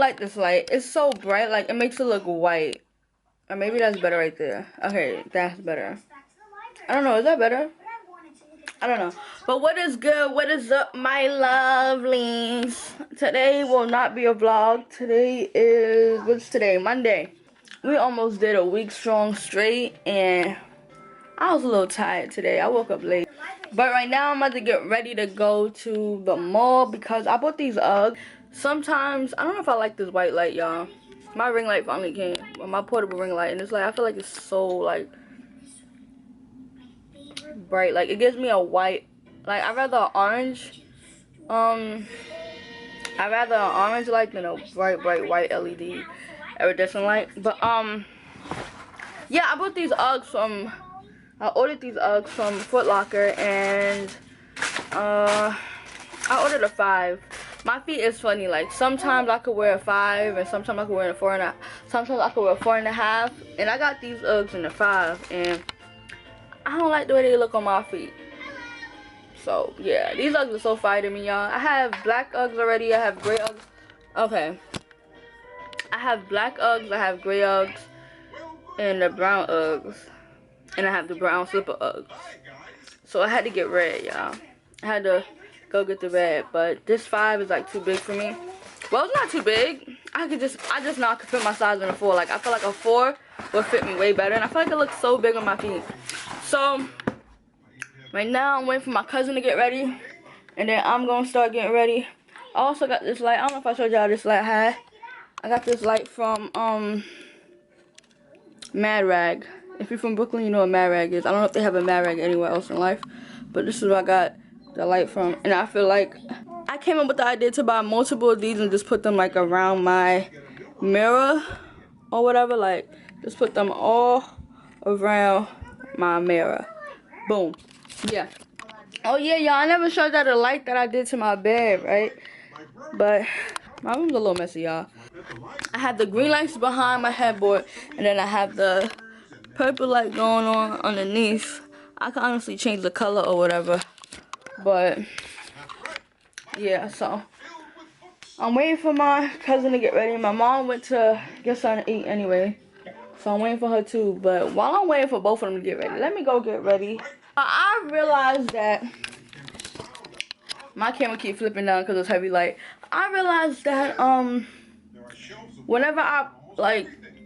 like this light. It's so bright, like it makes it look white. Or maybe that's better right there. Okay, that's better. I don't know, is that better? I don't know. But what is good? What is up, my lovelies? Today will not be a vlog. Today is, what's today? Monday. We almost did a week strong straight, and I was a little tired today. I woke up late. But right now, I'm about to get ready to go to the mall because I bought these Uggs. Sometimes, I don't know if I like this white light, y'all. My ring light finally came. My portable ring light. And it's like, I feel like it's so, like, bright. Like, it gives me a white, like, I'd rather an orange. I'd rather an orange light than a bright white LED iridescent light. But, yeah, I bought these Uggs from... I ordered these Uggs from Foot Locker, and I ordered a 5. My feet is funny. Like sometimes I could wear a 5, and sometimes I could wear a 4.5. Sometimes I could wear a 4.5. And I got these Uggs in the 5, and I don't like the way they look on my feet. So yeah, these Uggs are so fire to me, y'all. I have black Uggs already. I have gray Uggs. Okay, I have black Uggs. I have gray Uggs, and the brown Uggs. And I have the brown slipper Uggs. So I had to get red, y'all. I had to go get the red. But this 5 is like too big for me. Well, it's not too big. I just now could fit my size in a 4. Like I feel like a 4 would fit me way better. And I feel like it looks so big on my feet. So right now I'm waiting for my cousin to get ready. And then I'm gonna start getting ready. I also got this light. I don't know if I showed y'all this light I had. I got this light from Mad Rag. If you're from Brooklyn, you know what Mad Rag is. I don't know if they have a Mad Rag anywhere else in life, but this is where I got the light from. And I feel like I came up with the idea to buy multiple of these and just put them like around my mirror or whatever. Like just put them all around my mirror. Boom. Yeah. Oh yeah, y'all. I never showed y'all the light that I did to my bed, right? But my room's a little messy, y'all. I have the green lights behind my headboard, and then I have the purple light going on underneath. I can honestly change the color or whatever, but yeah. So I'm waiting for my cousin to get ready. My mom went to get something to eat anyway, so I'm waiting for her too. But while I'm waiting for both of them to get ready, let me go get ready. I realized that my camera keep flipping down because it's heavy light. I realized that whenever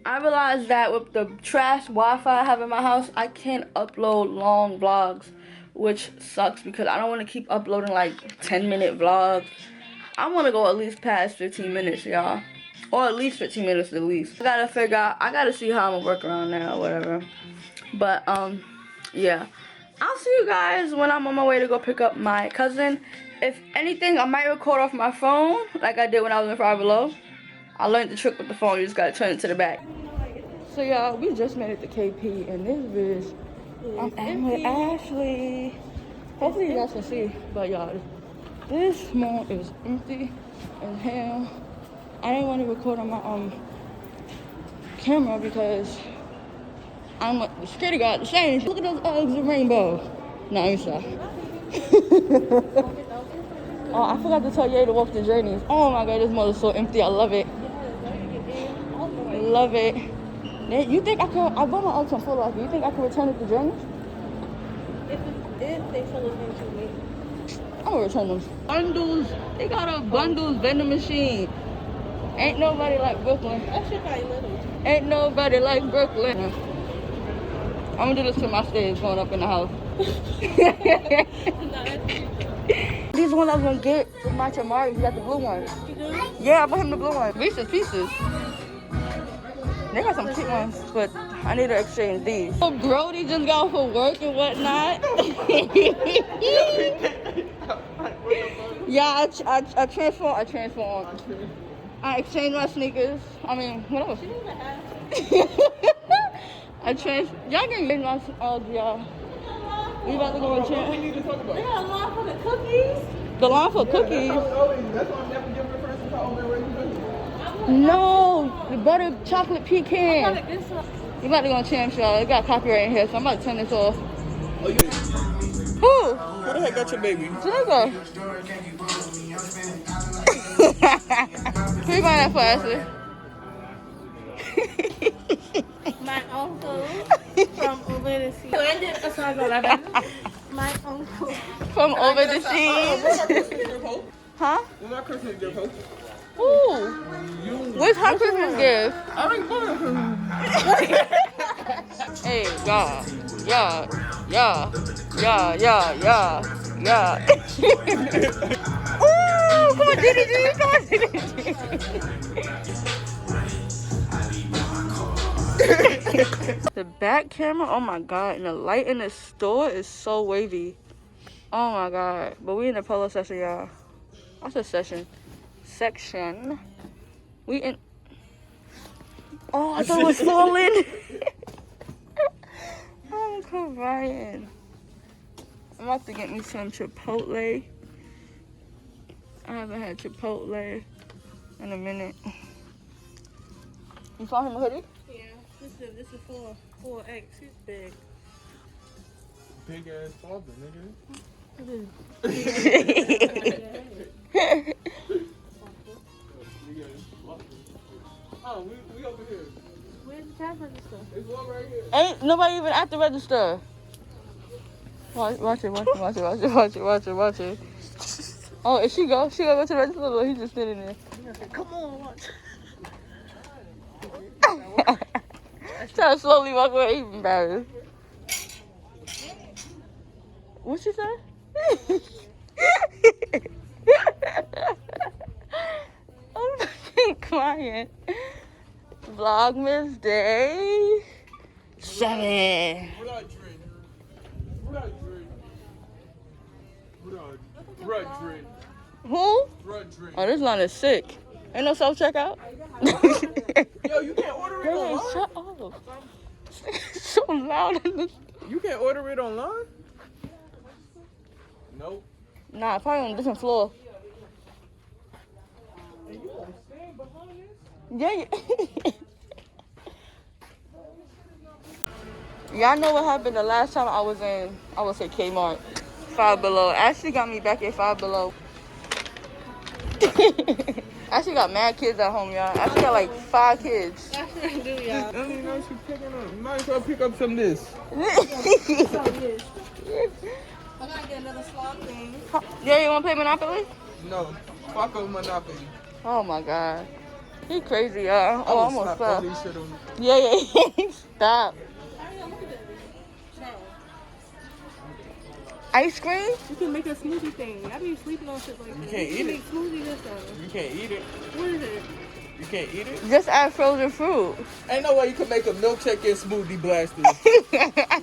I realized that with the trash Wi-Fi I have in my house, I can't upload long vlogs, which sucks because I don't want to keep uploading like 10-minute vlogs. I want to go at least past 15 minutes, y'all. Or at least 15 minutes at least. I gotta figure out, I gotta see how I'm gonna work around that or whatever. But, yeah. I'll see you guys when I'm on my way to go pick up my cousin. If anything, I might record off my phone like I did when I was in Five Below. I learned the trick with the phone. You just gotta turn it to the back. So y'all, we just made it to KP, and this is I'm with Ashley. Hopefully you guys can see, but y'all, this mall is empty as hell. I didn't want to record on my camera because I'm scared to go out the change. Look at those Uggs and rainbow. No, I'm sorry. Oh, I forgot to tell you to walk the journeys. Oh my god, this mall is so empty. I love it. I love it. You think I could? I bought my Uggs on Foot Locker. You think I could return it to Journeys? If they sell it to me, I'm gonna return them. Bundles. They got a bundles vending machine. Ain't nobody like Brooklyn. That shit got little. Ain't nobody like Brooklyn. I'm gonna do this to my stage going up in the house. These are the ones I was gonna get with my Chamari. You got the blue one. You do? Yeah, I bought him the blue one. Reese's Pieces. They got some cute ones, but I need to exchange these. So Brody just got for work and whatnot. Yeah, I transformed. I exchanged my sneakers. I mean, what else? Y'all can get my Uggs, y'all. We about to go and change. What we need to talk about? They got a line for the cookies. The line for cookies? That's why I'm never giving reference to all the cookies. No, the butter chocolate pecan. You about to go and change, y'all. It got copyright in here, so I'm about to turn this off. Oh, you? Who? Who the heck got your baby? Jigga. Who you buying that for, Ashley? My uncle from over the sea. My uncle. From over the seas. Huh? What's our Christmas gift, Hope? Ooh. What's her Christmas gift? I already bought it. Hey, yeah. Ooh, come on, Diddy G, come on, Diddy The back camera, oh my god, and the light in the store is so wavy. Oh my god, but we in the polo session, y'all. What's a session? Section. We in. Oh, I thought it was falling. I'm crying. I'm about to get me some Chipotle. I haven't had Chipotle in a minute. You found him a hoodie? Yeah, this is 4X. He's big. Big ass father, nigga. Oh, we over here. Where's the cash register? It's one right here. Ain't nobody even at the register. Watch it. Oh, is she go? She gonna go to the register? Or he just sitting there? Come on, watch. Trying to slowly walk away, even embarrassed. What she say? I'm fucking crying. Vlogmas day 7. What I drink? Who? Oh, this line is sick. Ain't no self-checkout? Yo, you can't order it Hey, online? shut up. It's so loud in this. You can't order it online? Nope. Nah, probably on a different floor. And you gonna stand behind this? Yeah. Y'all know what happened the last time I was in, I would say Kmart. 5 Below. Ashley got me back at 5 Below. Ashley got mad kids at home, y'all. Ashley got like 5 kids. I do, y'all. I don't even know what she's picking up. You might as well pick up some of this. I gotta get another slot thing. Yeah, you wanna play Monopoly? No. Fuck over Monopoly. Oh my god. He crazy, y'all. Oh, I almost fell. All these shit on. Yeah. Stop. Ice cream? You can make a smoothie thing. I be sleeping on shit like that. You can't eat it. Make smoothie this time. You can't eat it. What is it? You can't eat it. Just add frozen fruit. Ain't no way you can make a milkshake and smoothie blasted.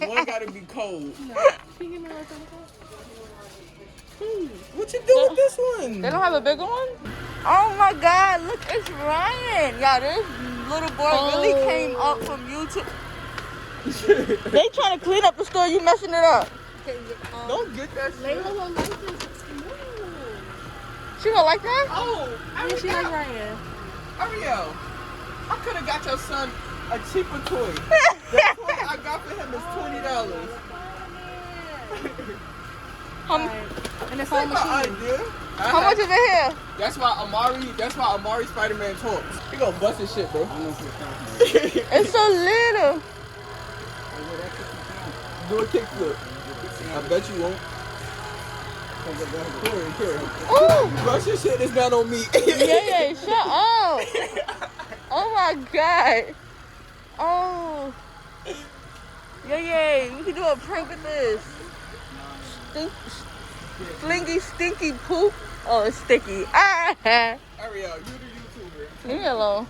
One gotta be cold. No. Can you give me like something? What you do with this one? They don't have a bigger one? Oh my god, look, it's Ryan. Y'all, this little boy really came up from YouTube. They trying to clean up the store, you messing it up. Don't get that shit. Layla will like this. She gonna like that? Oh, Yeah, she like Ryan. Ariel, I could have got your son a cheaper toy. The toy I got for him is $20. And it's That's all my machine. idea. How much is it here? That's why Amari Spider-Man talks. He gonna bust his shit, bro. It's so little. Do a kickflip. I bet you won't. Here. Ooh. Bust your shit is not on me. Yeah, shut up. Oh my god. Oh. Yeah, we can do a prank with this. Stinky poop. Oh, it's sticky. Ah. Ariel, you the YouTuber. Leave me alone.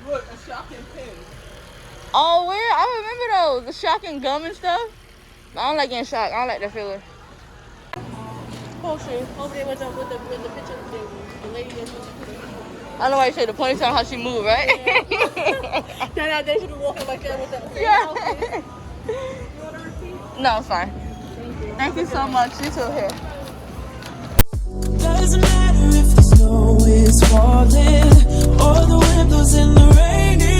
Look, a shocking pin. Oh, where? I remember those. The shocking gum and stuff. I don't like getting shocked. I don't like that feeling. Oh, shit. Over there with the picture of the lady that's with the I don't know why you say the ponytail, how she move, right? yeah. They should be walking like that with the Yeah. outfit. You want to repeat? No, it's fine. Thank you so much. You too here. Doesn't matter if the snow is falling or the wind blows in the rain.